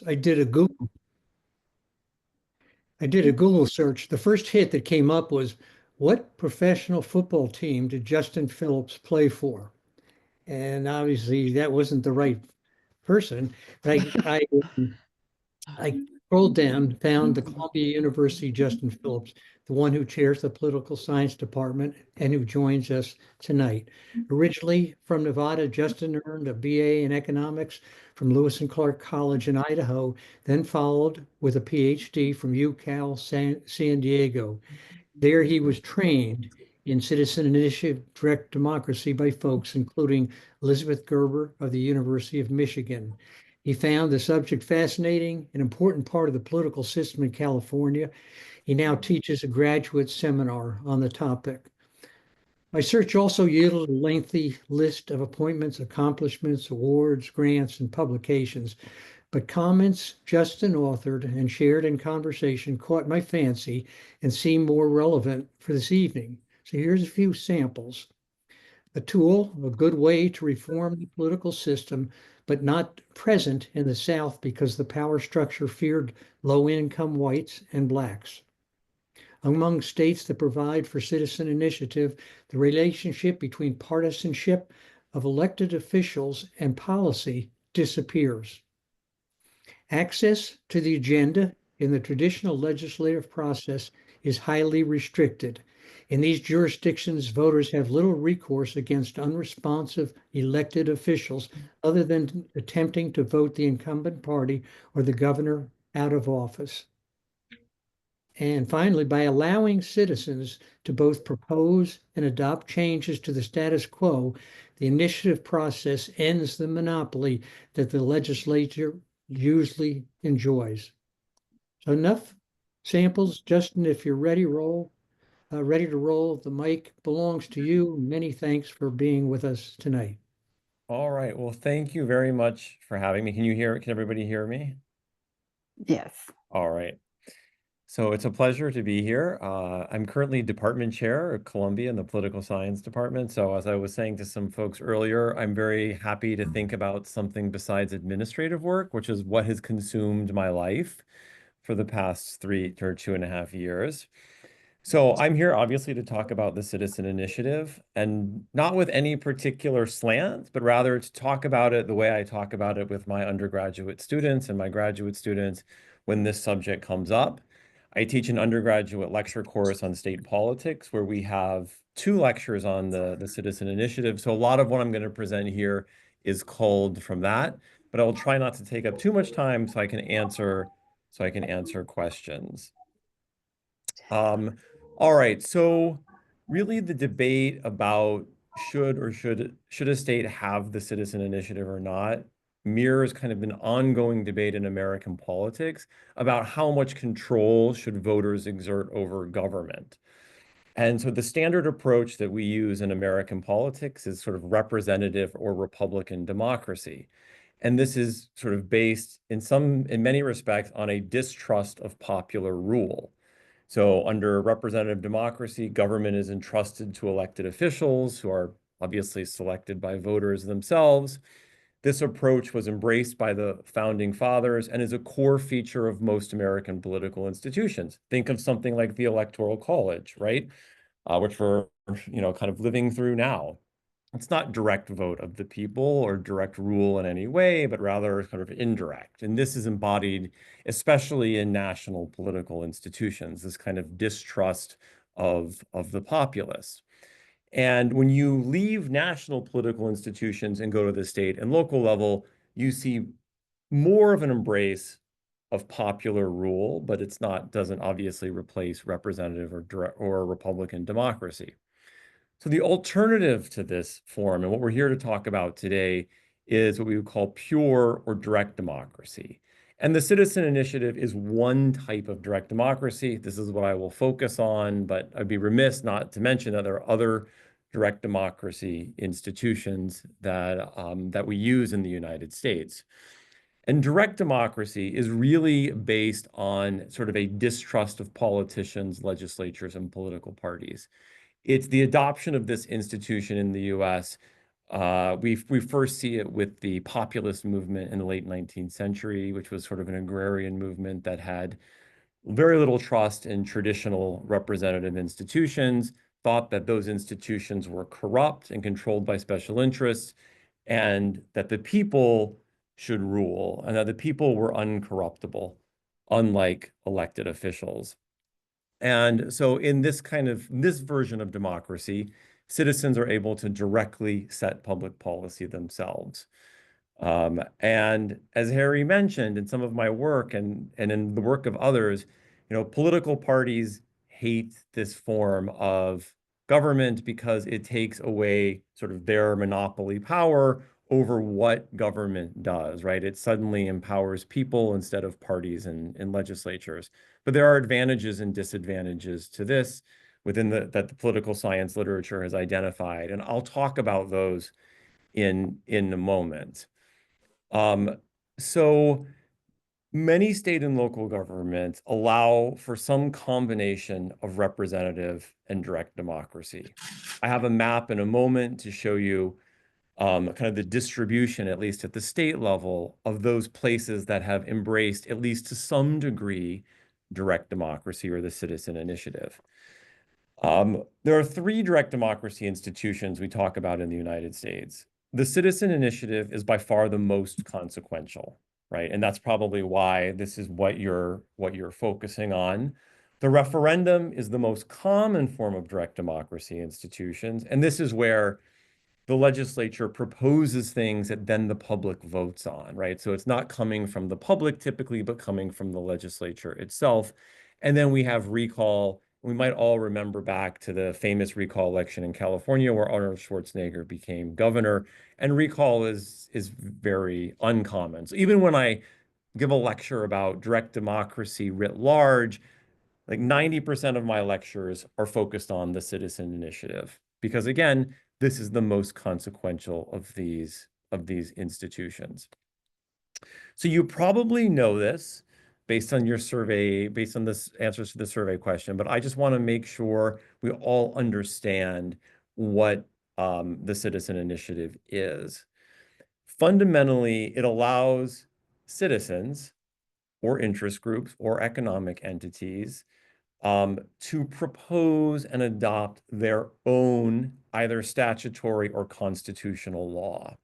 I did a Google I did a Google search. The first hit that came up was, what professional football team did Justin Phillips play for? And obviously that wasn't the right person. But I scrolled down, found the Columbia University Justin Phillips, the one who chairs the political science department and who joins us tonight. Originally from Nevada, Justin earned a BA in economics from Lewis and Clark College in Idaho, then followed with a PhD from UCal San Diego. There he was trained in citizen initiative direct democracy by folks including Elizabeth Gerber of the University of Michigan. He found the subject fascinating, an important part of the political system in California. He now teaches a graduate seminar on the topic. My search also yielded a lengthy list of appointments, accomplishments, awards, grants, and publications. But comments Justin authored and shared in conversation caught my fancy and seemed more relevant for this evening. So here's a few samples. A tool, a good way to reform the political system, but not present in the South because the power structure feared low-income whites and blacks. Among states that provide for citizen initiative, the relationship between partisanship of elected officials and policy disappears. Access to the agenda in the traditional legislative process is highly restricted. In these jurisdictions, voters have little recourse against unresponsive elected officials other than attempting to vote the incumbent party or the governor out of office. And finally, by allowing citizens to both propose and adopt changes to the status quo, the initiative process ends the monopoly that the legislature usually enjoys. So enough samples. Justin, if you're ready to roll, the mic belongs to you. Many thanks for being with us tonight. All right. Well, thank you very much for having me. Can everybody hear me? Yes. All right. So it's a pleasure to be here. I'm currently department chair at Columbia in the political science department. So as I was saying to some folks earlier, I'm very happy to think about something besides administrative work, which is what has consumed my life for the past 2.5 years. So I'm here obviously to talk about the Citizen Initiative, and not with any particular slant, but rather to talk about it the way I talk about it with my undergraduate students and my graduate students when this subject comes up. I teach an undergraduate lecture course on state politics where we have 2 lectures on the Citizen Initiative. So a lot of what I'm going to present here is culled from that, but I'll try not to take up too much time so I can answer questions. All right, so really the debate about should a state have the citizen initiative or not mirrors kind of an ongoing debate in American politics about how much control should voters exert over government. And so the standard approach that we use in American politics is sort of representative or Republican democracy. And this is sort of based in many respects on a distrust of popular rule. So under representative democracy, government is entrusted to elected officials who are obviously selected by voters themselves. This approach was embraced by the founding fathers and is a core feature of most American political institutions. Think of something like the Electoral College, right? Which we're, kind of living through now. It's not direct vote of the people or direct rule in any way, but rather kind of indirect. And this is embodied especially in national political institutions, this kind of distrust of the populace. And when you leave national political institutions and go to the state and local level, you see more of an embrace of popular rule, but doesn't obviously replace representative or Republican democracy. So the alternative to this form, and what we're here to talk about today, is what we would call pure or direct democracy. And the citizen initiative is one type of direct democracy. This is what I will focus on, but I'd be remiss not to mention that there are other direct democracy institutions that we use in the United States. And direct democracy is really based on sort of a distrust of politicians, legislatures, and political parties. It's the adoption of this institution in the US We first see it with the populist movement in the late 19th century, which was sort of an agrarian movement that had very little trust in traditional representative institutions, thought that those institutions were corrupt and controlled by special interests, and that the people should rule, and that the people were uncorruptible, unlike elected officials. And so in this version of democracy, citizens are able to directly set public policy themselves. And as Harry mentioned in some of my work and in the work of others, political parties hate this form of government because it takes away sort of their monopoly power over what government does, right? It suddenly empowers people instead of parties and legislatures. But there are advantages and disadvantages to this that the political science literature has identified, and I'll talk about those in a moment. So many state and local governments allow for some combination of representative and direct democracy. I have a map in a moment to show you kind of the distribution, at least at the state level, of those places that have embraced, at least to some degree, direct democracy or the citizen initiative. There are 3 direct democracy institutions we talk about in the United States. The citizen initiative is by far the most consequential, right? And that's probably why this is what you're focusing on. The referendum is the most common form of direct democracy institutions, and this is where the legislature proposes things that then the public votes on, right? So it's not coming from the public typically, but coming from the legislature itself. And then we have recall. We might all remember back to the famous recall election in California where Arnold Schwarzenegger became governor. And recall is very uncommon. So even when I give a lecture about direct democracy writ large, like 90% of my lectures are focused on the citizen initiative, because again, this is the most consequential of these institutions. So you probably know this based on your survey, based on this answers to the survey question, but I just want to make sure we all understand what the citizen initiative is. Fundamentally, it allows citizens or interest groups or economic entities to propose and adopt their own either statutory or constitutional law.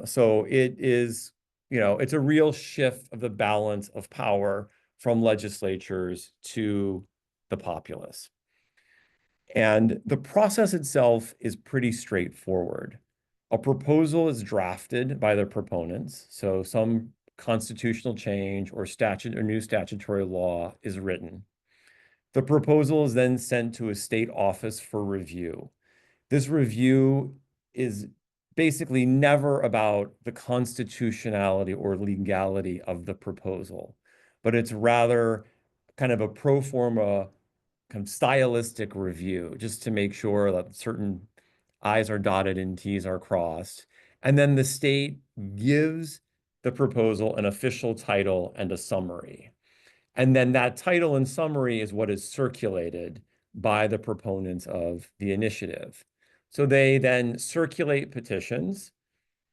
So it is, it's a real shift of the balance of power from legislatures to the populace. And the process itself is pretty straightforward. A proposal is drafted by the proponents. So some constitutional change or new statutory law is written. The proposal is then sent to a state office for review. This review is basically never about the constitutionality or legality of the proposal, but it's rather kind of a pro forma, kind of stylistic review, just to make sure that certain I's are dotted and T's are crossed. And then the state gives the proposal an official title and a summary. And then that title and summary is what is circulated by the proponents of the initiative. So they then circulate petitions,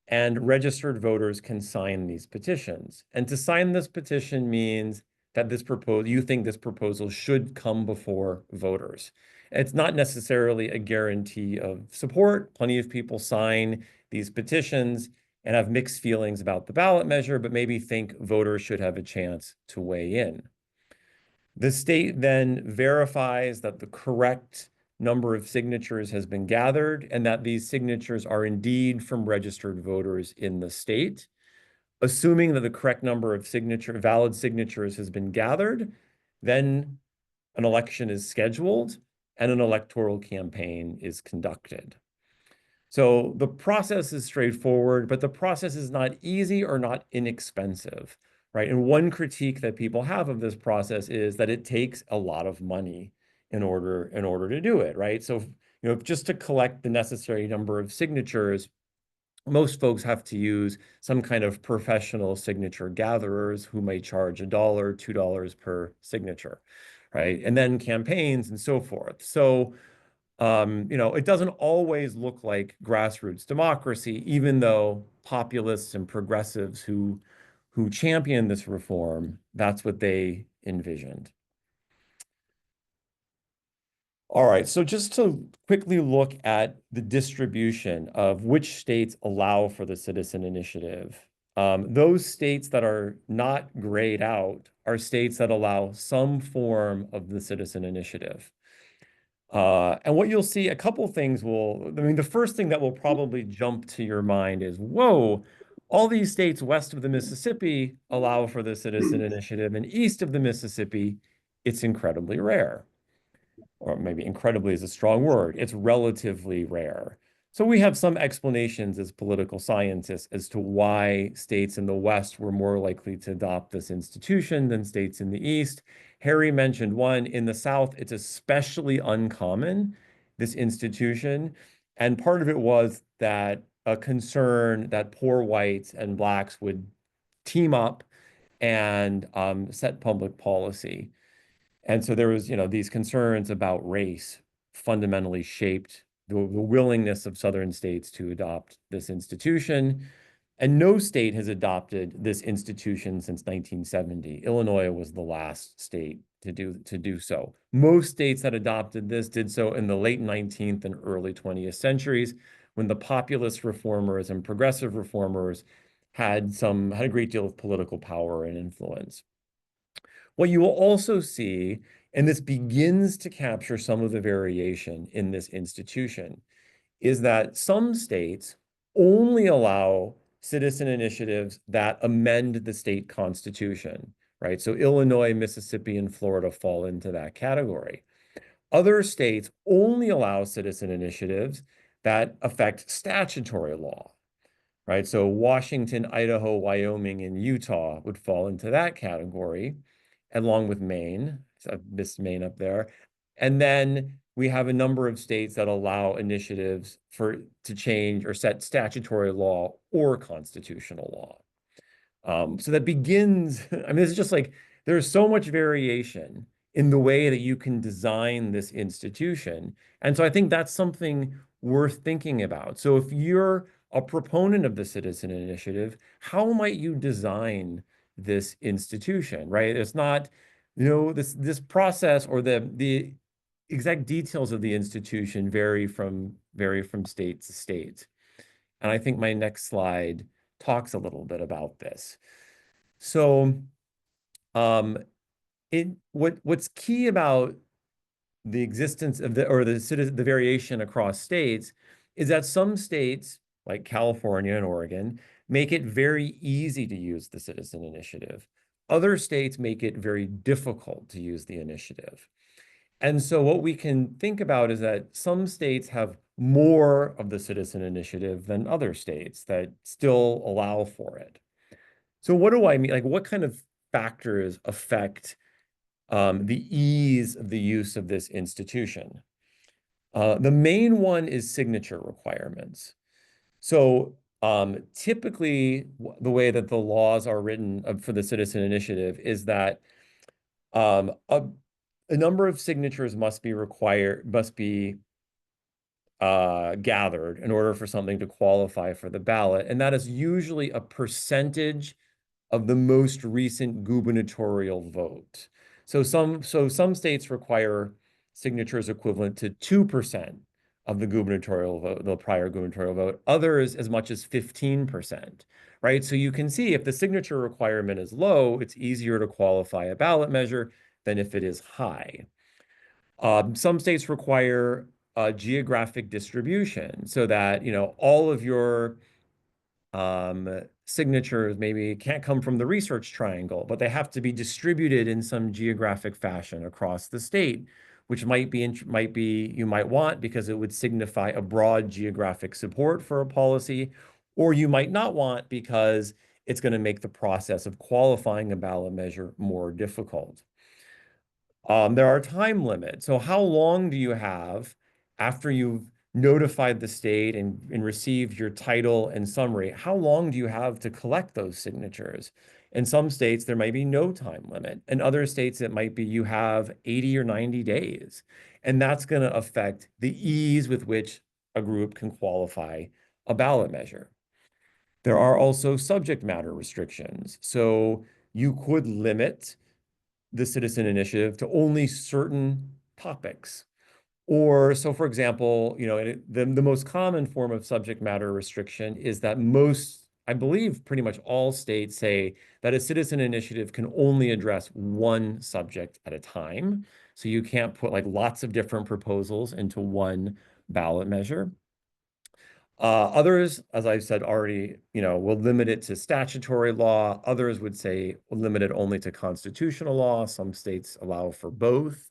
and registered voters can sign these petitions. And to sign this petition means that you think this proposal should come before voters. It's not necessarily a guarantee of support. Plenty of people sign these petitions and have mixed feelings about the ballot measure, but maybe think voters should have a chance to weigh in. The state then verifies that the correct number of signatures has been gathered and that these signatures are indeed from registered voters in the state. Assuming that the correct number of valid signatures has been gathered, then an election is scheduled and an electoral campaign is conducted. So the process is straightforward, but the process is not easy or not inexpensive, right? And one critique that people have of this process is that it takes a lot of money in order to do it, right? So, just to collect the necessary number of signatures, most folks have to use some kind of professional signature gatherers who may charge $1, $2 per signature, right? And then campaigns and so forth. So it doesn't always look like grassroots democracy, even though populists and progressives who champion this reform, that's what they envisioned. All right, so just to quickly look at the distribution of which states allow for the citizen initiative. Those states that are not grayed out are states that allow some form of the citizen initiative. And what you'll see, a couple things the first thing that will probably jump to your mind is, whoa, all these states west of the Mississippi allow for the citizen initiative, and east of the Mississippi, it's incredibly rare. Or maybe incredibly is a strong word. It's relatively rare. So we have some explanations as political scientists as to why states in the West were more likely to adopt this institution than states in the East. Harry mentioned one. In the South, it's especially uncommon, this institution. And part of it was that a concern that poor whites and blacks would team up and set public policy. And so there was, these concerns about race fundamentally shaped the willingness of Southern states to adopt this institution. And no state has adopted this institution since 1970. Illinois was the last state to do so. Most states that adopted this did so in the late 19th and early 20th centuries, when the populist reformers and progressive reformers had a great deal of political power and influence. What you will also see, and this begins to capture some of the variation in this institution, is that some states only allow citizen initiatives that amend the state constitution, right? So Illinois, Mississippi, and Florida fall into that category. Other states only allow citizen initiatives that affect statutory law, right? So Washington, Idaho, Wyoming, and Utah would fall into that category, along with Maine. So I've missed Maine up there. And then we have a number of states that allow initiatives to change or set statutory law or constitutional law. So that begins, this is just like, there's so much variation in the way that you can design this institution. And so I think that's something worth thinking about. So if you're a proponent of the citizen initiative, how might you design this institution, right? It's not, this process or the exact details of the institution vary from state to state. And I think my next slide talks a little bit about this. So what's key about the existence of the variation across states is that some states, like California and Oregon, make it very easy to use the citizen initiative. Other states make it very difficult to use the initiative. And so what we can think about is that some states have more of the citizen initiative than other states that still allow for it. So what do I mean? Like, what kind of factors affect the ease of the use of this institution? The main one is signature requirements. So typically, the way that the laws are written for the citizen initiative is that a number of signatures must be gathered in order for something to qualify for the ballot, and that is usually a percentage of the most recent gubernatorial vote. So some states require signatures equivalent to 2% of the gubernatorial vote, the prior gubernatorial vote, others as much as 15%, right? So you can see if the signature requirement is low, it's easier to qualify a ballot measure than if it is high. Some states require geographic distribution so that, all of your signatures maybe can't come from the research triangle, but they have to be distributed in some geographic fashion across the state, which you might want because it would signify a broad geographic support for a policy, or you might not want because it's going to make the process of qualifying a ballot measure more difficult. There are time limits. So how long do you have after you've notified the state and received your title and summary? How long do you have to collect those signatures? In some states, there might be no time limit. In other states, it might be you have 80 or 90 days. And that's going to affect the ease with which a group can qualify a ballot measure. There are also subject matter restrictions. So you could limit the citizen initiative to only certain topics. Or so, for example, the most common form of subject matter restriction is that I believe pretty much all states say that a citizen initiative can only address one subject at a time. So you can't put like lots of different proposals into one ballot measure. Others, as I've said already, will limit it to statutory law. Others would say we'll limit it only to constitutional law. Some states allow for both.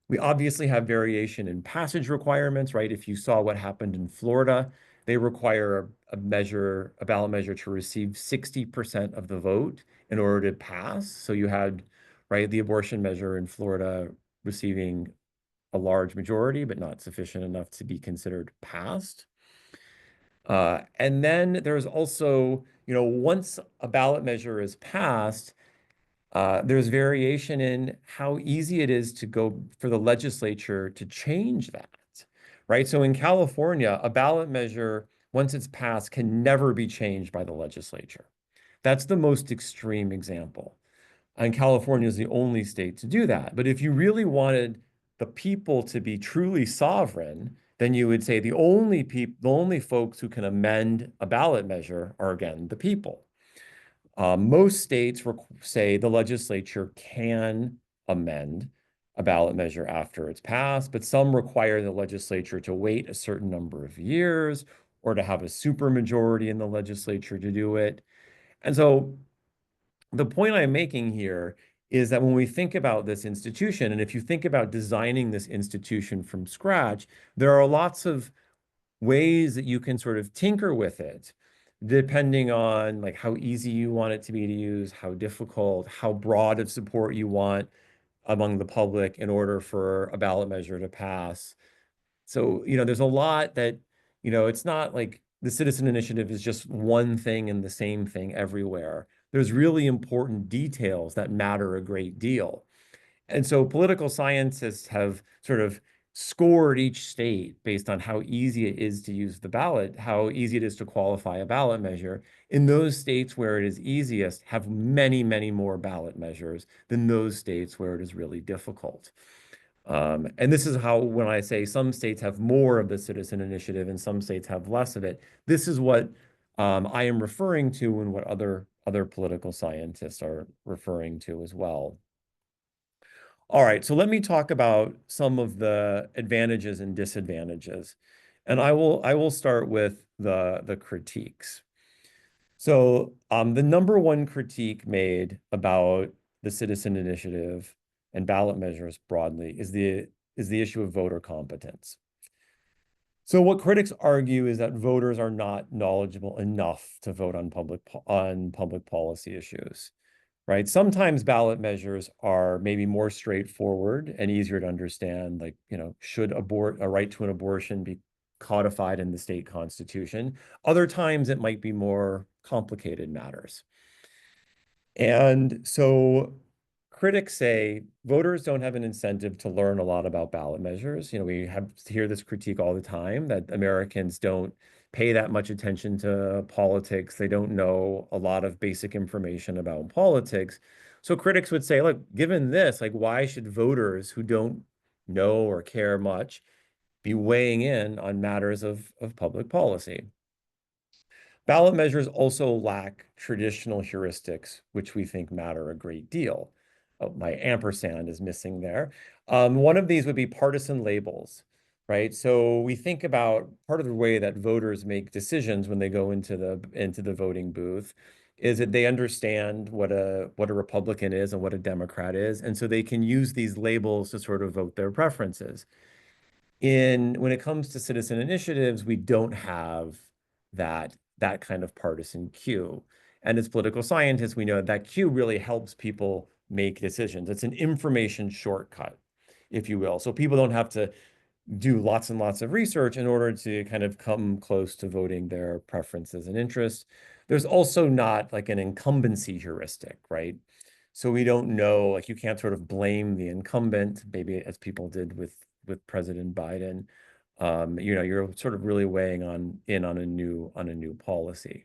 We obviously have variation in passage requirements, right? If you saw what happened in Florida, they require a ballot measure to receive 60% of the vote in order to pass. So you had, right, the abortion measure in Florida receiving a large majority, but not sufficient enough to be considered passed. And then there's also, once a ballot measure is passed, there's variation in how easy it is to go for the legislature to change that, right? So in California, a ballot measure, once it's passed, can never be changed by the legislature. That's the most extreme example. And California is the only state to do that. But if you really wanted the people to be truly sovereign, then you would say the only folks who can amend a ballot measure are, again, the people. Most states say the legislature can amend a ballot measure after it's passed, but some require the legislature to wait a certain number of years or to have a supermajority in the legislature to do it. And so the point I'm making here is that when we think about this institution, and if you think about designing this institution from scratch, there are lots of ways that you can sort of tinker with it, depending on like how easy you want it to be to use, how difficult, how broad of support you want among the public in order for a ballot measure to pass. So, there's a lot that, it's not like the citizen initiative is just one thing and the same thing everywhere. There's really important details that matter a great deal. And so political scientists have sort of scored each state based on how easy it is to use the ballot, how easy it is to qualify a ballot measure. In those states where it is easiest, have many, many more ballot measures than those states where it is really difficult. And this is how, when I say some states have more of the citizen initiative and some states have less of it, this is what I am referring to and what other political scientists are referring to as well. All right, so let me talk about some of the advantages and disadvantages. And I will start with the critiques. So the number one critique made about the citizen initiative and ballot measures broadly is the issue of voter competence. So what critics argue is that voters are not knowledgeable enough to vote on public policy issues, right? Sometimes ballot measures are maybe more straightforward and easier to understand, like, should a right to an abortion be codified in the state constitution? Other times it might be more complicated matters. And so critics say voters don't have an incentive to learn a lot about ballot measures. We hear this critique all the time that Americans don't pay that much attention to politics. They don't know a lot of basic information about politics. So critics would say, look, given this, like, why should voters who don't know or care much be weighing in on matters of public policy? Ballot measures also lack traditional heuristics, which we think matter a great deal. Oh, my ampersand is missing there. One of these would be partisan labels, right? So we think about part of the way that voters make decisions when they go into the voting booth is that they understand what a Republican is and what a Democrat is, and so they can use these labels to sort of vote their preferences. When it comes to citizen initiatives, we don't have that kind of partisan cue. And as political scientists, we know that cue really helps people make decisions. It's an information shortcut, if you will. So people don't have to do lots and lots of research in order to kind of come close to voting their preferences and interests. There's also not like an incumbency heuristic, right? So we don't know, like you can't sort of blame the incumbent, maybe as people did with President Biden. You're sort of really weighing in on a new policy.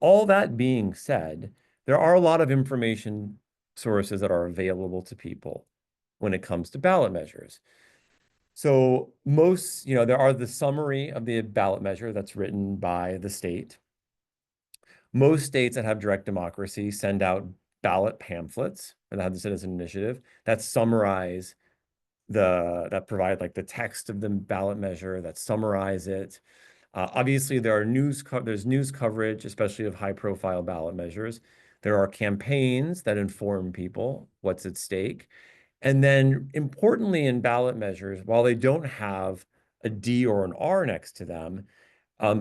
All that being said, there are a lot of information sources that are available to people when it comes to ballot measures. So there are the summary of the ballot measure that's written by the state. Most states that have direct democracy send out ballot pamphlets or that have the citizen initiative that summarize that provide like the text of the ballot measure that summarize it. Obviously, there's news coverage, especially of high-profile ballot measures. There are campaigns that inform people what's at stake. And then importantly in ballot measures, while they don't have a D or an R next to them,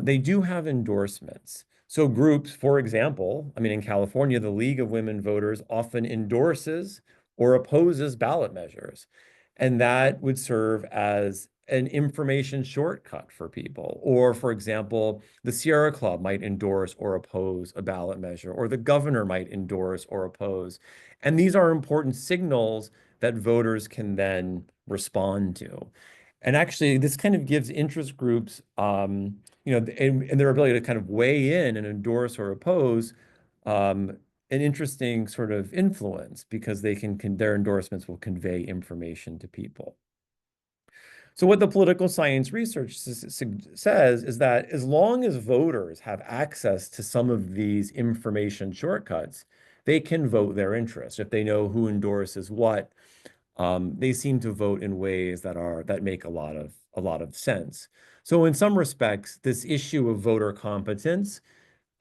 they do have endorsements. So groups, for example, I mean, in California, the League of Women Voters often endorses or opposes ballot measures. And that would serve as an information shortcut for people. Or, for example, the Sierra Club might endorse or oppose a ballot measure, or the governor might endorse or oppose. And these are important signals that voters can then respond to. And actually, this kind of gives interest groups, and their ability to kind of weigh in and endorse or oppose, an interesting sort of influence because their endorsements will convey information to people. So what the political science research says is that as long as voters have access to some of these information shortcuts, they can vote their interest. If they know who endorses what, they seem to vote in ways that make a lot of sense. So in some respects, this issue of voter competence,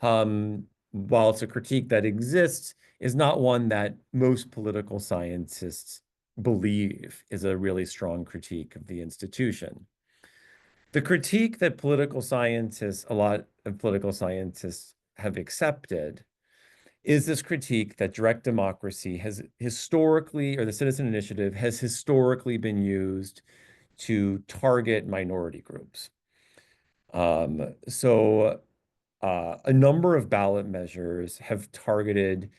while it's a critique that exists, is not one that most political scientists believe is a really strong critique of the institution. The critique that a lot of political scientists have accepted is this critique that direct democracy has historically, or the citizen initiative has historically been used to target minority groups. A number of ballot measures have targeted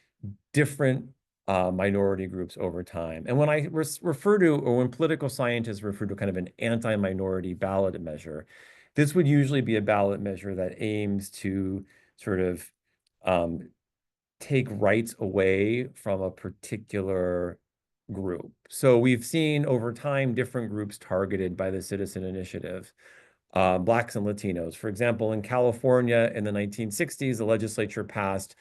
different minority groups over time. And when I refer to, or when political scientists refer to kind of an anti-minority ballot measure, this would usually be a ballot measure that aims to sort of take rights away from a particular group. So we've seen over time different groups targeted by the citizen initiative. Blacks and Latinos. For example, in California in the 1960s, the legislature passed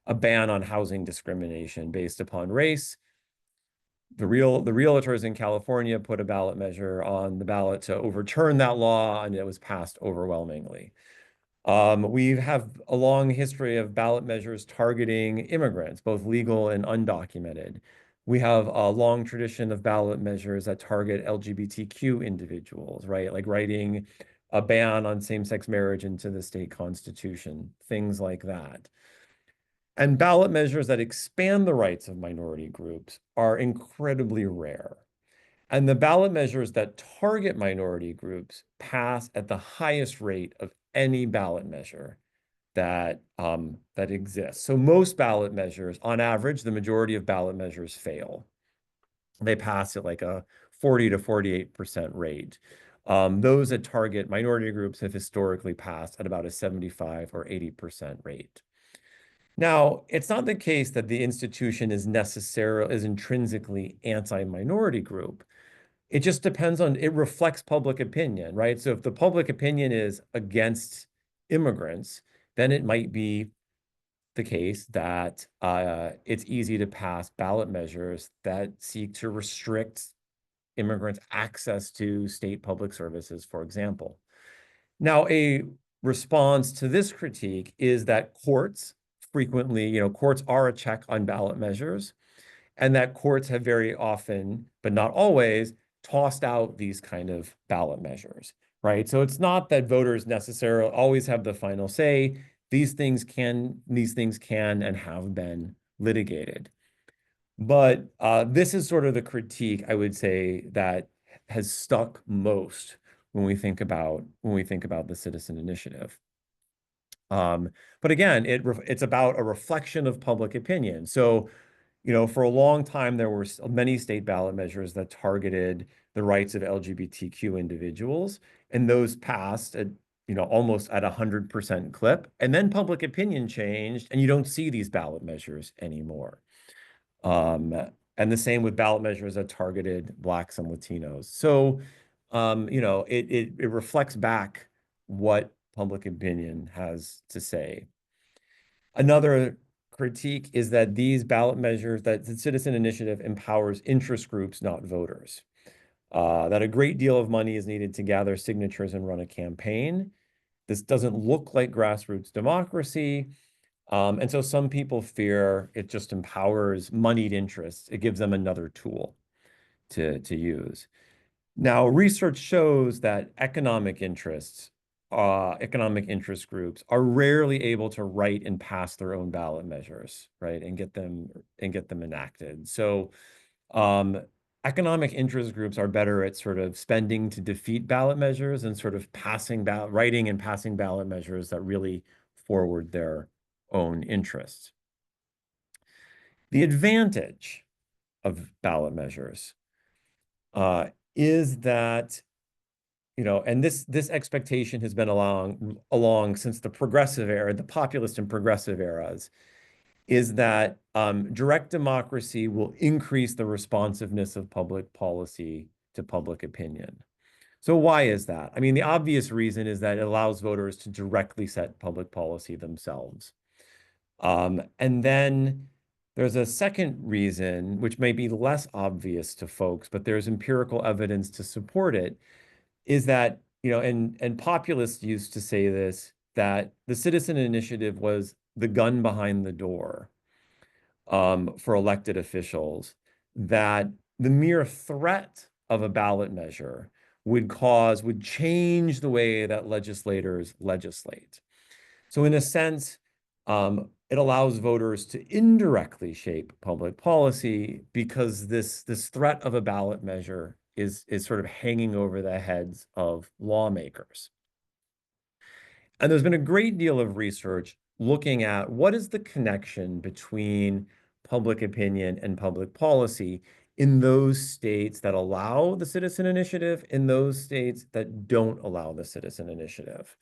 a ban on housing discrimination based upon race. The realtors in California put a ballot measure on the ballot to overturn that law, and it was passed overwhelmingly. We have a long history of ballot measures targeting immigrants, both legal and undocumented. We have a long tradition of ballot measures that target LGBTQ individuals, right? Like writing a ban on same-sex marriage into the state constitution, things like that. And ballot measures that expand the rights of minority groups are incredibly rare. And the ballot measures that target minority groups pass at the highest rate of any ballot measure that exists. So most ballot measures, on average, the majority of ballot measures fail. They pass at like a 40 to 48% rate. Those that target minority groups have historically passed at about a 75 or 80% rate. Now, it's not the case that the institution is intrinsically anti-minority group. It just depends on, it reflects public opinion, right? So if the public opinion is against immigrants, then it might be the case that it's easy to pass ballot measures that seek to restrict immigrants' access to state public services, for example. Now, a response to this critique is that courts are a check on ballot measures, and that courts have very often, but not always, tossed out these kind of ballot measures, right? So it's not that voters necessarily always have the final say. These things can and have been litigated. But this is sort of the critique, I would say, that has stuck most when we think about the citizen initiative. But again, it's about a reflection of public opinion. So, for a long time, there were many state ballot measures that targeted the rights of LGBTQ individuals, and those passed at, almost at 100% clip. And then public opinion changed, and you don't see these ballot measures anymore. And the same with ballot measures that targeted Blacks and Latinos. So, it reflects back what public opinion has to say. Another critique is that these ballot measures, that the citizen initiative empowers interest groups, not voters. That a great deal of money is needed to gather signatures and run a campaign. This doesn't look like grassroots democracy. And so some people fear it just empowers moneyed interests. It gives them another tool to use. Now, research shows that economic interest groups are rarely able to write and pass their own ballot measures, right, and get them enacted. So, economic interest groups are better at sort of spending to defeat ballot measures and sort of writing and passing ballot measures that really forward their own interests. The advantage of ballot measures is that, and this expectation has been along since the progressive era, the populist and progressive eras, is that direct democracy will increase the responsiveness of public policy to public opinion. So why is that? I mean, the obvious reason is that it allows voters to directly set public policy themselves. And then there's a second reason, which may be less obvious to folks, but there's empirical evidence to support it, is that, and populists used to say this, that the citizen initiative was the gun behind the door for elected officials, that the mere threat of a ballot measure would change the way that legislators legislate. So in a sense, it allows voters to indirectly shape public policy because this threat of a ballot measure is sort of hanging over the heads of lawmakers. And there's been a great deal of research looking at what is the connection between public opinion and public policy in those states that allow the citizen initiative, in those states that don't allow the citizen initiative.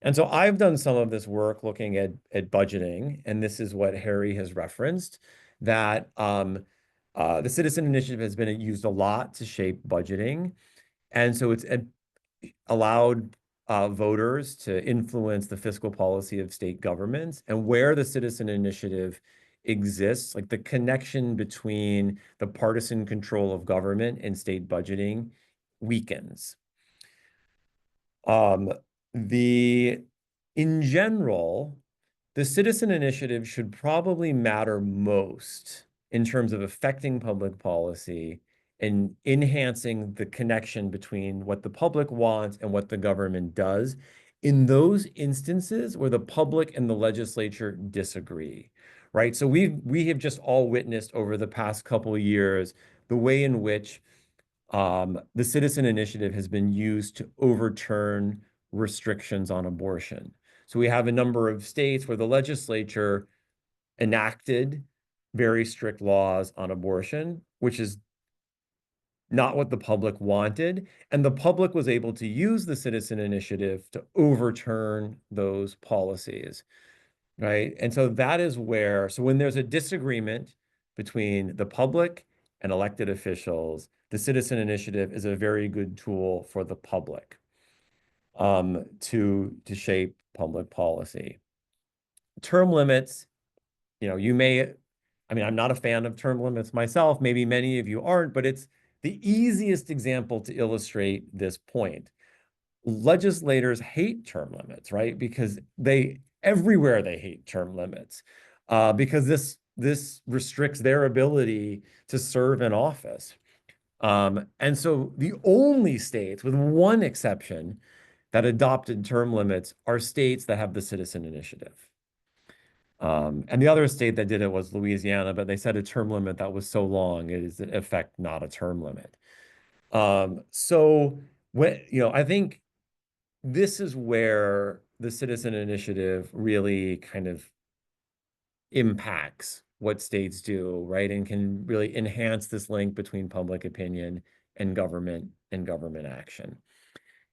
And so I've done some of this work looking at budgeting, and this is what Harry has referenced, that the citizen initiative has been used a lot to shape budgeting. And so it's allowed voters to influence the fiscal policy of state governments, and where the citizen initiative exists, like the connection between the partisan control of government and state budgeting weakens. In general, the citizen initiative should probably matter most in terms of affecting public policy and enhancing the connection between what the public wants and what the government does in those instances where the public and the legislature disagree, right? So we have just all witnessed over the past couple of years the way in which the citizen initiative has been used to overturn restrictions on abortion. So we have a number of states where the legislature enacted very strict laws on abortion, which is not what the public wanted. And the public was able to use the citizen initiative to overturn those policies, right? And so that is where, so when there's a disagreement between the public and elected officials, the citizen initiative is a very good tool for the public to shape public policy. Term limits, I'm not a fan of term limits myself. Maybe many of you aren't, but it's the easiest example to illustrate this point. Legislators hate term limits, right? Because everywhere they hate term limits, because this restricts their ability to serve in office. And so the only states, with one exception, that adopted term limits are states that have the citizen initiative. And the other state that did it was Louisiana, but they set a term limit that was so long, it is in effect not a term limit. So I think this is where the citizen initiative really kind of impacts what states do, right? And can really enhance this link between public opinion and government action.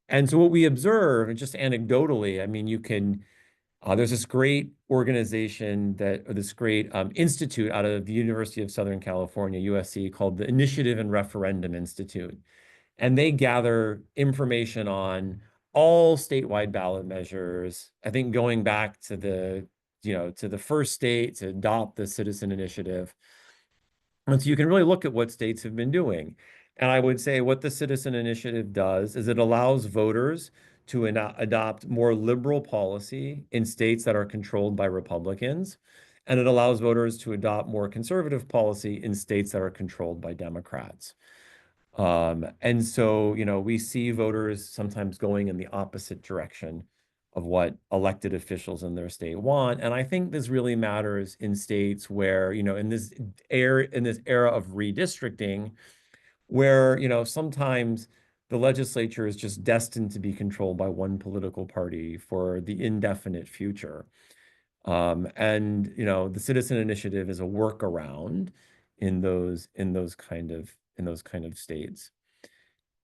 And so what we observe, and just anecdotally, I mean, you can, there's this great organization or this great institute out of the University of Southern California, USC, called the Initiative and Referendum Institute. And they gather information on all statewide ballot measures. I think going back to the first state to adopt the citizen initiative. And so you can really look at what states have been doing. And I would say what the citizen initiative does is it allows voters to adopt more liberal policy in states that are controlled by Republicans. And it allows voters to adopt more conservative policy in states that are controlled by Democrats. And so, we see voters sometimes going in the opposite direction of what elected officials in their state want. And I think this really matters in states where, in this era of redistricting, where, sometimes the legislature is just destined to be controlled by one political party for the indefinite future. And, the citizen initiative is a workaround in those kind of states.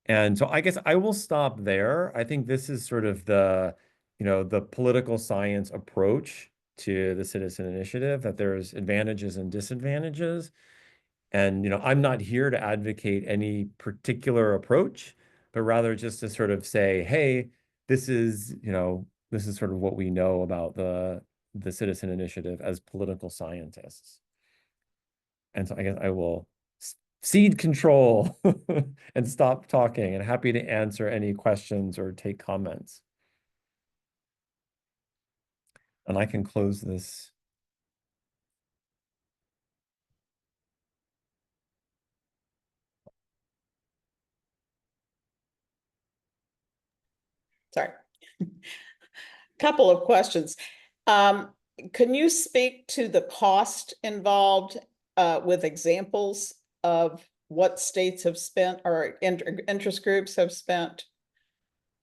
And so I guess I will stop there. I think this is sort of the political science approach to the citizen initiative, that there's advantages and disadvantages. And, I'm not here to advocate any particular approach, but rather just to sort of say, hey, this is sort of what we know about the citizen initiative as political scientists. And so I guess I will cede control and stop talking, and happy to answer any questions or take comments. And I can close this. Sorry. Couple of questions. Can you speak to the cost involved with examples of what states have spent or interest groups have spent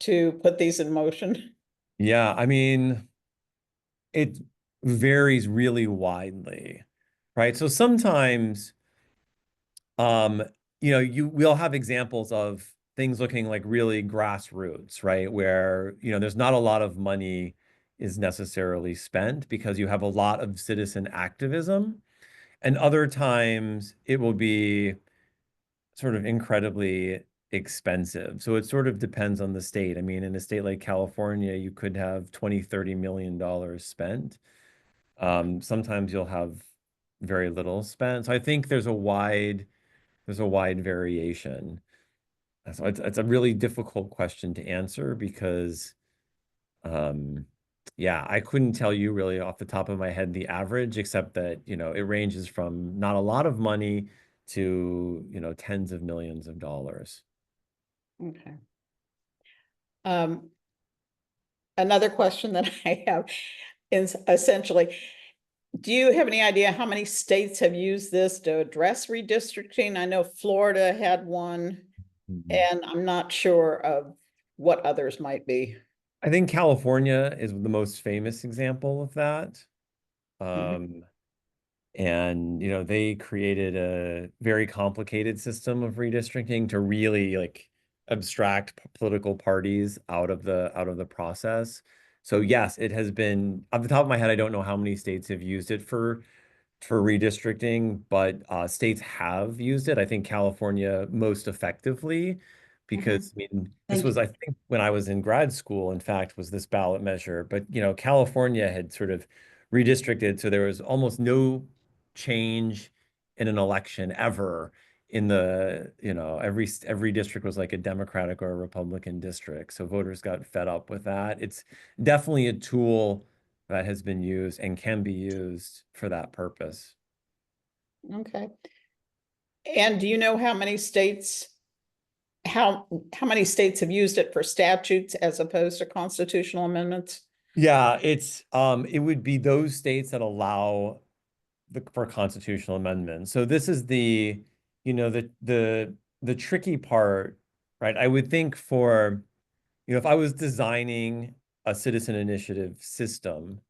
to put these in motion? Yeah, I mean, it varies really widely, right? So sometimes, we'll have examples of things looking like really grassroots, right? Where, there's not a lot of money is necessarily spent because you have a lot of citizen activism. And other times it will be sort of incredibly expensive. So it sort of depends on the state. I mean, in a state like California, you could have $20-30 million spent. Sometimes you'll have very little spent. So I think there's a wide variation. So it's a really difficult question to answer because, yeah, I couldn't tell you really off the top of my head the average, except that, it ranges from not a lot of money to, tens of millions of dollars. Okay. Another question that I have is essentially, do you have any idea how many states have used this to address redistricting? I know Florida had one, and I'm not sure of what others might be. I think California is the most famous example of that. And, they created a very complicated system of redistricting to really like abstract political parties out of the process. So yes, it has been, off the top of my head, I don't know how many states have used it for redistricting, but states have used it. I think California most effectively, because I mean, this was, I think, when I was in grad school, in fact, was this ballot measure. But California had sort of redistricted, so there was almost no change in an election ever. In the, every district was like a Democratic or a Republican district. So voters got fed up with that. It's definitely a tool that has been used and can be used for that purpose. Okay. And do you know how many states have used it for statutes as opposed to constitutional amendments? Yeah, it would be those states that allow for constitutional amendments. So this is the tricky part, right? I would think for, if I was designing a citizen initiative system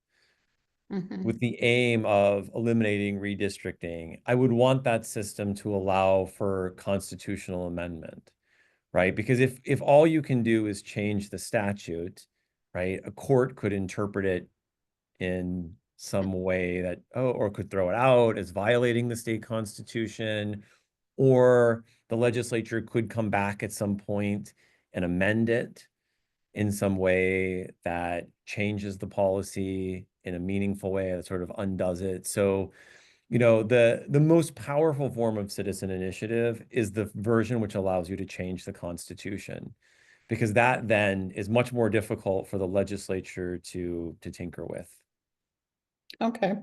Mhm. with the aim of eliminating redistricting, I would want that system to allow for constitutional amendment, right? Because if all you can do is change the statute, right, a court could interpret it in some way that, oh, or could throw it out as violating the state constitution, or the legislature could come back at some point and amend it in some way that changes the policy in a meaningful way that sort of undoes it. So, the most powerful form of citizen initiative is the version which allows you to change the Constitution, because that then is much more difficult for the legislature to tinker with. Okay.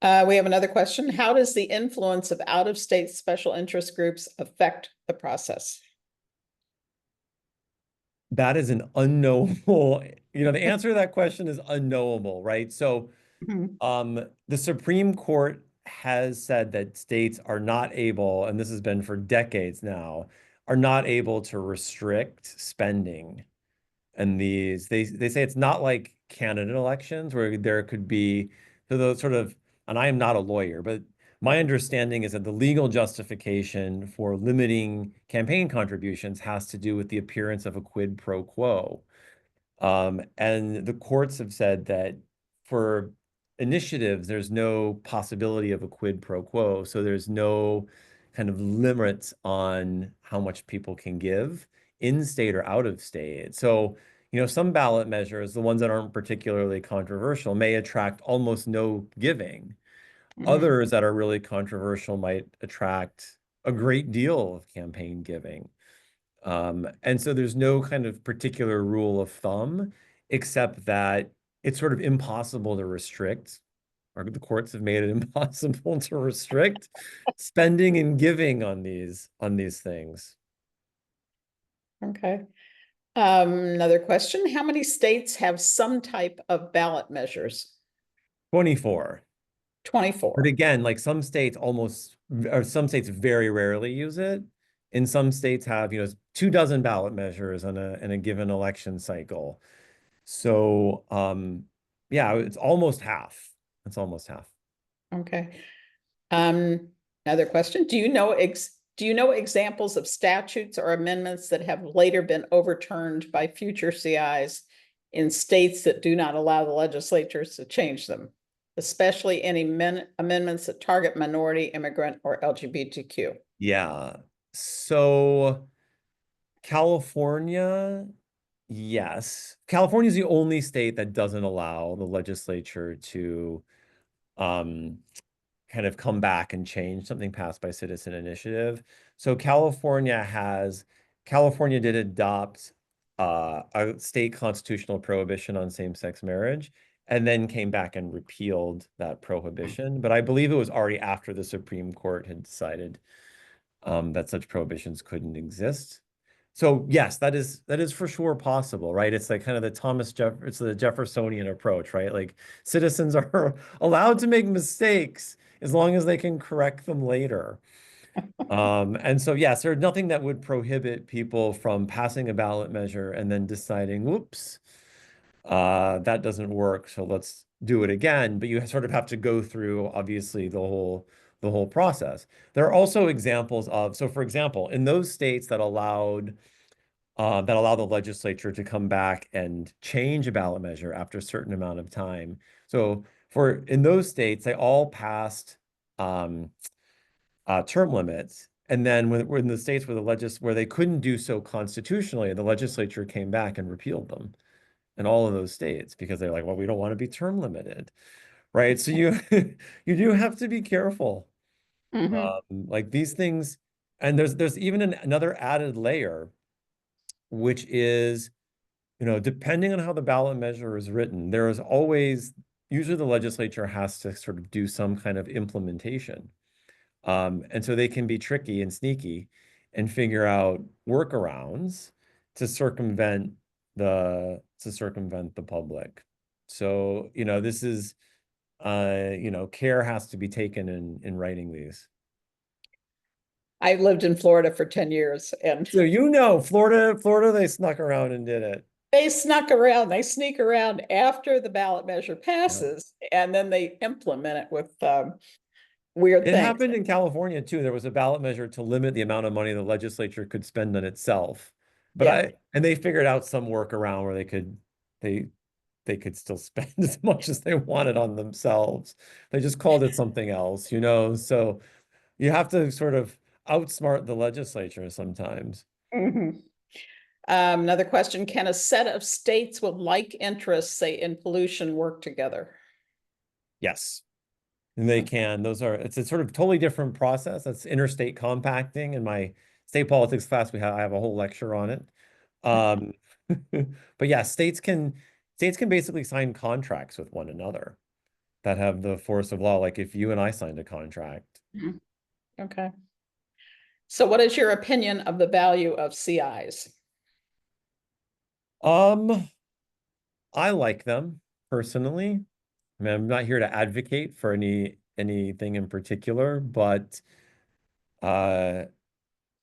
We have another question. How does the influence of out-of-state special interest groups affect the process? That is an unknowable, the answer to that question is unknowable, right? So, the Supreme Court has said that states are not able, and this has been for decades now, are not able to restrict spending. And they say it's not like candidate elections where there could be, so those sort of, and I am not a lawyer, but my understanding is that the legal justification for limiting campaign contributions has to do with the appearance of a quid pro quo. And the courts have said that for initiatives, there's no possibility of a quid pro quo. So there's no kind of limits on how much people can give in state or out of state. So, some ballot measures, the ones that aren't particularly controversial, may attract almost no giving. Others that are really controversial might attract a great deal of campaign giving. And so there's no kind of particular rule of thumb, except that it's sort of impossible to restrict, or the courts have made it impossible to restrict spending and giving on these things. Okay. Another question. How many states have some type of ballot measures? 24. 24. But again, like some states some states very rarely use it. And some states have, 24 ballot measures in a given election cycle. So, yeah, it's almost half. It's almost half. Okay. Another question. Do you know examples of statutes or amendments that have later been overturned by future CIs in states that do not allow the legislatures to change them, especially any amendments that target minority, immigrant, or LGBTQ? Yeah. So California, yes. California is the only state that doesn't allow the legislature to kind of come back and change something passed by citizen initiative. So California did adopt a state constitutional prohibition on same-sex marriage, and then came back and repealed that prohibition. But I believe it was already after the Supreme Court had decided that such prohibitions couldn't exist. So yes, that is for sure possible, right? It's like kind of it's the Jeffersonian approach, right? Like citizens are allowed to make mistakes as long as they can correct them later. And so yes, there's nothing that would prohibit people from passing a ballot measure and then deciding, whoops, that doesn't work, so let's do it again. But you sort of have to go through, obviously, the whole process. There are also examples of, so for example, in those states that allow the legislature to come back and change a ballot measure after a certain amount of time. So in those states, they all passed term limits. And then when in the states where they couldn't do so constitutionally, the legislature came back and repealed them in all of those states because they're like, well, we don't want to be term limited, right? So you do have to be careful. Like these things, and there's even another added layer, which is, depending on how the ballot measure is written, there is always, usually the legislature has to sort of do some kind of implementation. And so they can be tricky and sneaky and figure out workarounds to circumvent the public. So, this is, care has to be taken in writing these. I lived in Florida for 10 years and So, Florida, they snuck around and did it. They sneak around after the ballot measure passes, and then they implement it with weird It things. happened in California too. There was a ballot measure to limit the amount of money the legislature could spend on itself. But Yeah. and they figured out some workaround where they could still spend as much as they wanted on themselves. They just called it something else, you know? So you have to sort of outsmart the legislature sometimes. Mhm. Another question, can a set of states with like interests, say in pollution, work together? Yes. And they can. It's a sort of totally different process. That's interstate compacting. In my state politics class, I have a whole lecture on it. Um, but yeah, states can basically sign contracts with one another that have the force of law, like if you and I signed a contract. Mhm. Okay. So what is your opinion of the value of CIs? Um, I like them personally. I mean, I'm not here to advocate for anything in particular, but uh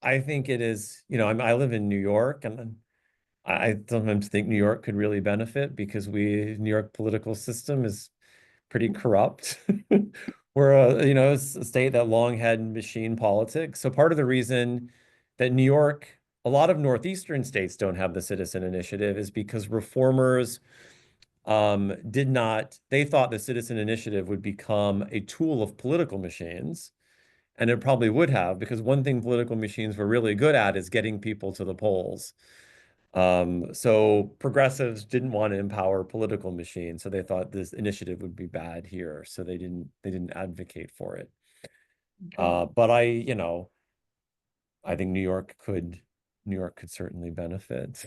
I think it is, you know, I live in New York, and I sometimes think New York could really benefit because New York political system is pretty corrupt. We're a state that long had machine politics. So part of the reason that a lot of northeastern states don't have the citizen initiative is because reformers they thought the citizen initiative would become a tool of political machines. And it probably would have, because one thing political machines were really good at is getting people to the polls. So progressives didn't want to empower political machines, so they thought this initiative would be bad here, so they didn't advocate for it. But I think New York could certainly benefit.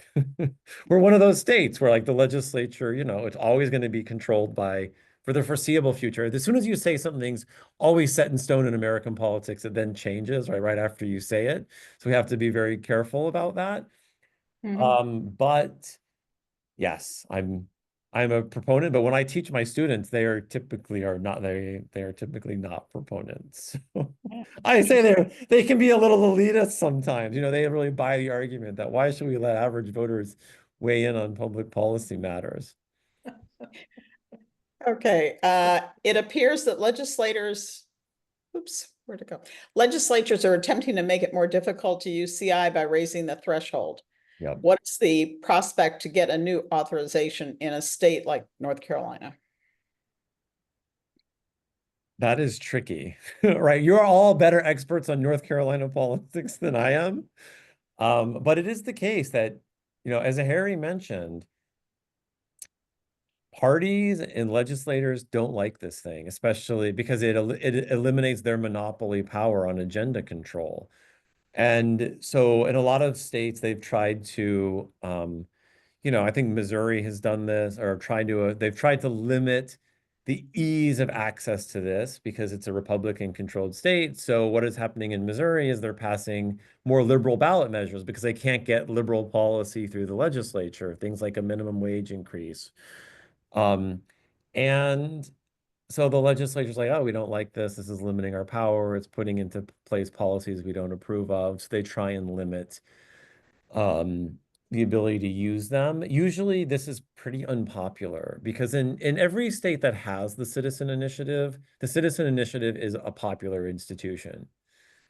We're one of those states where like the legislature, it's always going to be controlled by for the foreseeable future. As soon as you say something's always set in stone in American politics, it then changes right after you say it. So we have to be very careful about that. But yes, I'm a proponent, but when I teach my students, they are typically not proponents. I say they can be a little elitist sometimes. They really buy the argument that why should we let average voters weigh in on public policy matters? Okay, it appears that where'd it go? Legislatures are attempting to make it more difficult to use CI by raising the threshold. Yep. What's the prospect to get a new authorization in a state like North Carolina? That is tricky, right? You're all better experts on North Carolina politics than I am. But it is the case that, as Harry mentioned, parties and legislators don't like this thing, especially because it eliminates their monopoly power on agenda control. And so in a lot of states, they've tried to, I think Missouri has done this or they've tried to limit the ease of access to this because it's a Republican controlled state. So what is happening in Missouri is they're passing more liberal ballot measures because they can't get liberal policy through the legislature, things like a minimum wage increase. And so the legislature's like, oh, we don't like this. This is limiting our power. It's putting into place policies we don't approve of. So they try and limit the ability to use them. Usually this is pretty unpopular because in every state that has the citizen initiative is a popular institution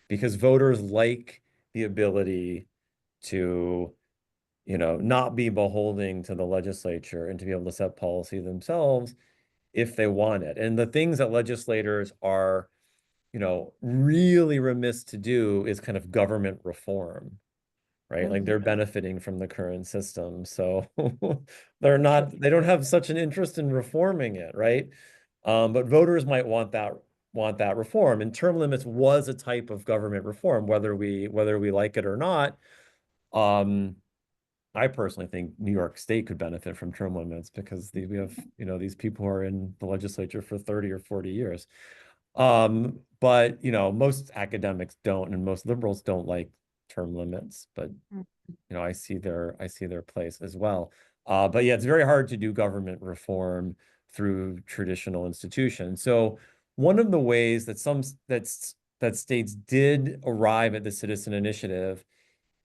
because voters like the ability to, not be beholden to the legislature and to be able to set policy themselves if they want it. And the things that legislators are, really remiss to do is kind of government reform, right? Like they're benefiting from the current system. So they don't have such an interest in reforming it, right? But voters might want that reform. And term limits was a type of government reform, whether we like it or not. I personally think New York State could benefit from term limits because we have, these people who are in the legislature for 30 or 40 years. But most academics don't, and most liberals don't like term limits, but I see their place as well. But yeah, it's very hard to do government reform through traditional institutions. So one of the ways that states did arrive at the citizen initiative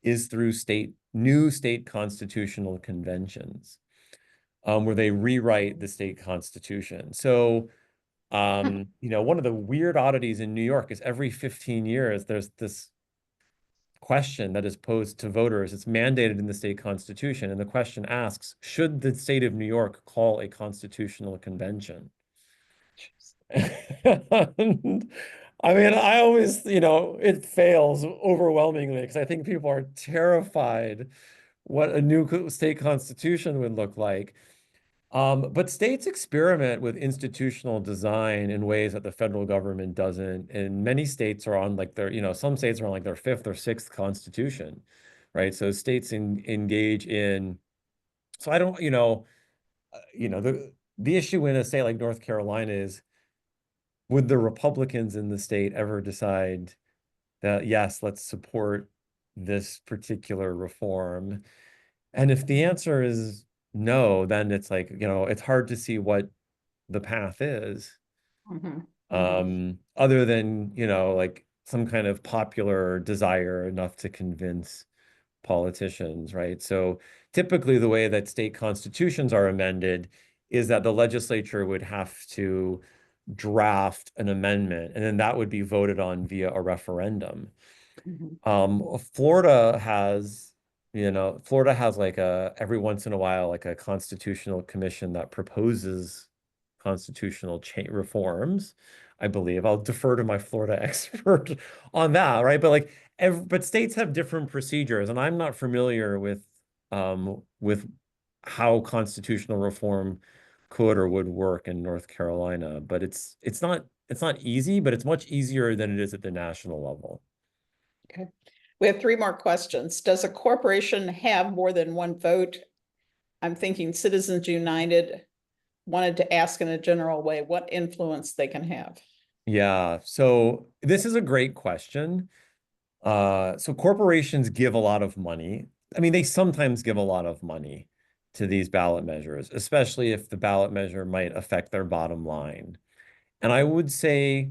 is through state new state constitutional conventions, where they rewrite the state constitution. So, you know, one of the weird oddities in New York is every 15 years, there's this question that is posed to voters. It's mandated in the state constitution. And the question asks, should the state of New York call a constitutional convention? And, I mean, I always, you know, it fails overwhelmingly because I think people are terrified what a new state constitution would look like. But states experiment with institutional design in ways that the federal government doesn't. And many states are on like their, you know, some states are on like their fifth or sixth constitution, right? So states engage in, so I don't, the issue in a state like North Carolina is, would the Republicans in the state ever decide that, yes, let's support this particular reform? And if the answer is no, then it's like, you know, it's hard to see what the path is, other than, you know, like some kind of popular desire enough to convince politicians, right? So typically the way that state constitutions are amended is that the legislature would have to draft an amendment, and then that would be voted on via a referendum. Florida has, Florida has like every once in a while, like a constitutional commission that proposes constitutional reforms, I believe. I'll defer to my Florida expert on that, right? But like, but states have different procedures, and I'm not familiar with how constitutional reform could or would work in North Carolina. But it's not easy, but it's much easier than it is at the national level. Okay. We have 3 more questions. Does a corporation have more than one vote? I'm thinking Citizens United wanted to ask in a general way what influence they can have. Yeah, so this is a great question. So corporations give a lot of money. I mean, they sometimes give a lot of money to these ballot measures, especially if the ballot measure might affect their bottom line. And I would say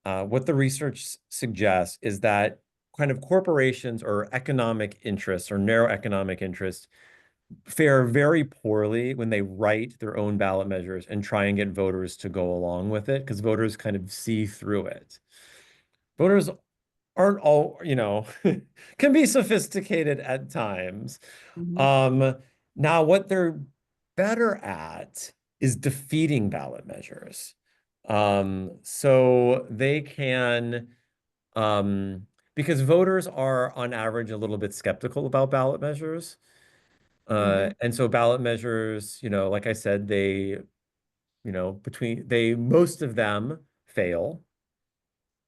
what the research suggests is that kind of corporations or economic interests or narrow economic interests fare very poorly when they write their own ballot measures and try and get voters to go along with it, because voters kind of see through it. Voters aren't all, can be sophisticated at times. Now what they're better at is defeating ballot measures. So they can, because voters are on average a little bit skeptical about ballot measures. And so ballot measures, like I said, most of them fail.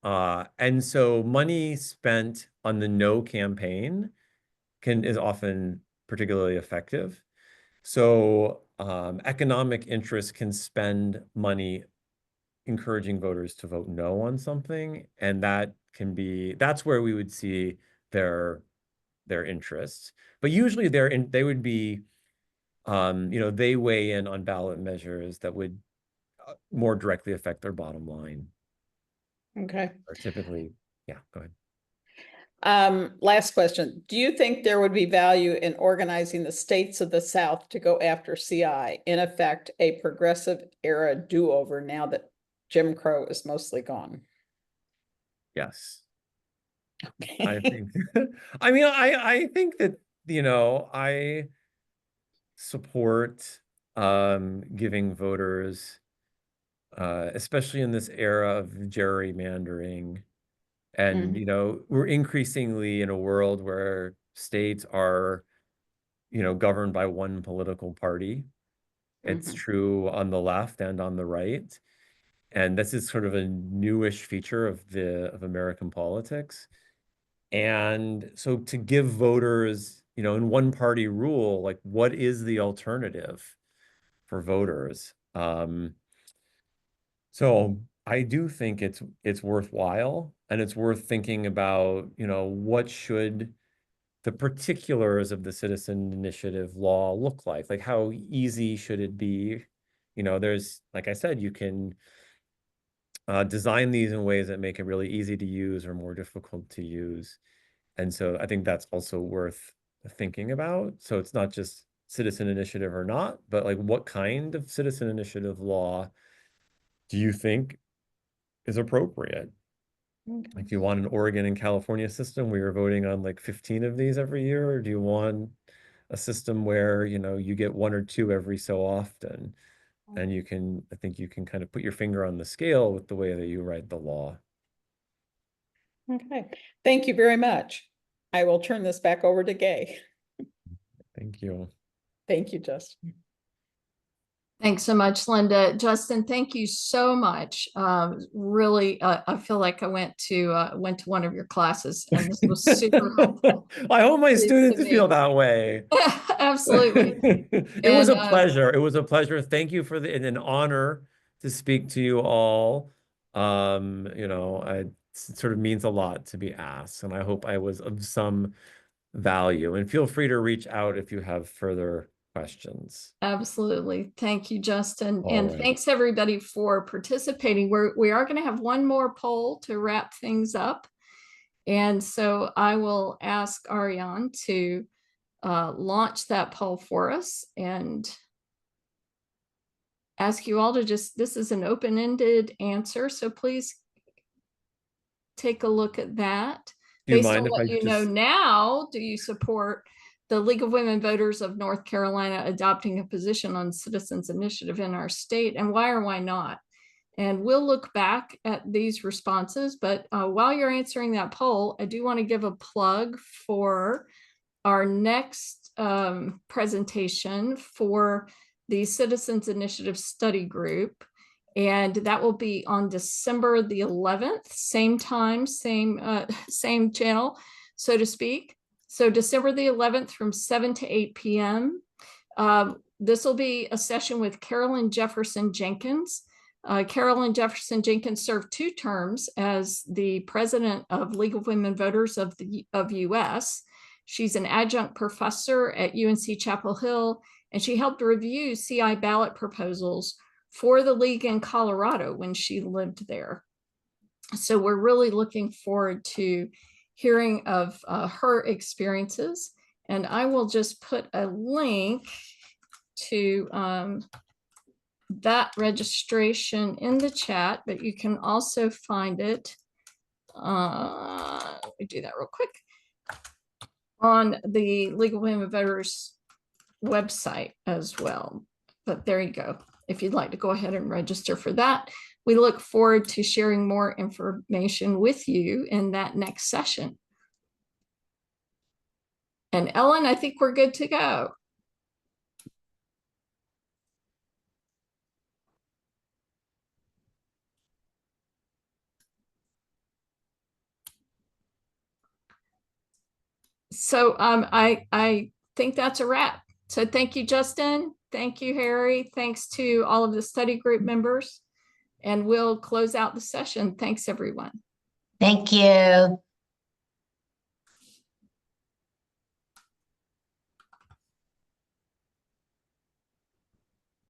And so money spent on the no campaign is often particularly effective. So economic interests can spend money encouraging voters to vote no on something, and that's where we would see their interests. But usually they would be, they weigh in on ballot measures that would more directly affect their bottom line. Okay. Or typically, yeah, go ahead. Last question. Do you think there would be value in organizing the states of the South to go after CI, in effect, a progressive era do-over now that Jim Crow is mostly gone? Yes. Okay. I think, I mean, I think that, I support giving voters, especially in this era of gerrymandering, and we're increasingly in a world where states are, governed by one political party. It's true on the left and on the right, and this is sort of a newish feature of American politics. And so to give voters, in one party rule, like what is the alternative for voters? So I do think it's worthwhile, and it's worth thinking about, what should the particulars of the citizen initiative law look like? Like how easy should it be? There's, like I said, you can design these in ways that make it really easy to use or more difficult to use. And so I think that's also worth thinking about. So it's not just citizen initiative or not, but like what kind of citizen initiative law do you think is appropriate? Like, do you want an Oregon and California system where you're voting on like 15 of these every year? Or do you want a system where, you know, you get 1 or 2 every so often? And you can, I think you can kind of put your finger on the scale with the way that you write the law. Okay, thank you very much. I will turn this back over to Gay. Thank you. Thank you, Justin. Thanks so much, Linda. Justin, thank you so much. Really, I feel like I went to one of your classes, and this was super helpful. I hope my to students me. feel that way. Absolutely. It was a And, pleasure. It was a pleasure. Thank you for and an honor to speak to you all. You know, it sort of means a lot to be asked, and I hope I was of some value. And feel free to reach out if you have further questions. Absolutely. Thank you, Justin. All And right. thanks everybody for participating. We are going to have one more poll to wrap things up. And so I will ask Ariane to launch that poll for us and ask you all to this is an open-ended answer. So please take a look at that. Do you Based mind on if what I you know just now, do you support the League of Women Voters of North Carolina adopting a position on citizens initiative in our state, and why or why not? And we'll look back at these responses, but while you're answering that poll, I do want to give a plug for our next presentation for the Citizens Initiative Study Group. And that will be on December the 11th, same time, same channel, so to speak. So December the 11th from 7 to 8 p.m. This will be a session with Carolyn Jefferson Jenkins. Carolyn Jefferson Jenkins served 2 terms as the president of League of Women Voters of US. She's an adjunct professor at UNC Chapel Hill, and she helped review CI ballot proposals for the League in Colorado when she lived there. So we're really looking forward to hearing of her experiences. And I will just put a link to that registration in the chat, but you can also find it. Let me do that real quick. On the League of Women Voters website as well. But there you go. If you'd like to go ahead and register for that, we look forward to sharing more information with you in that next session. And Ellen, I think we're good to go. So I think that's a wrap. So thank you, Justin. Thank you, Harry. Thanks to all of the study group members. And we'll close out the session. Thanks, everyone. Thank you.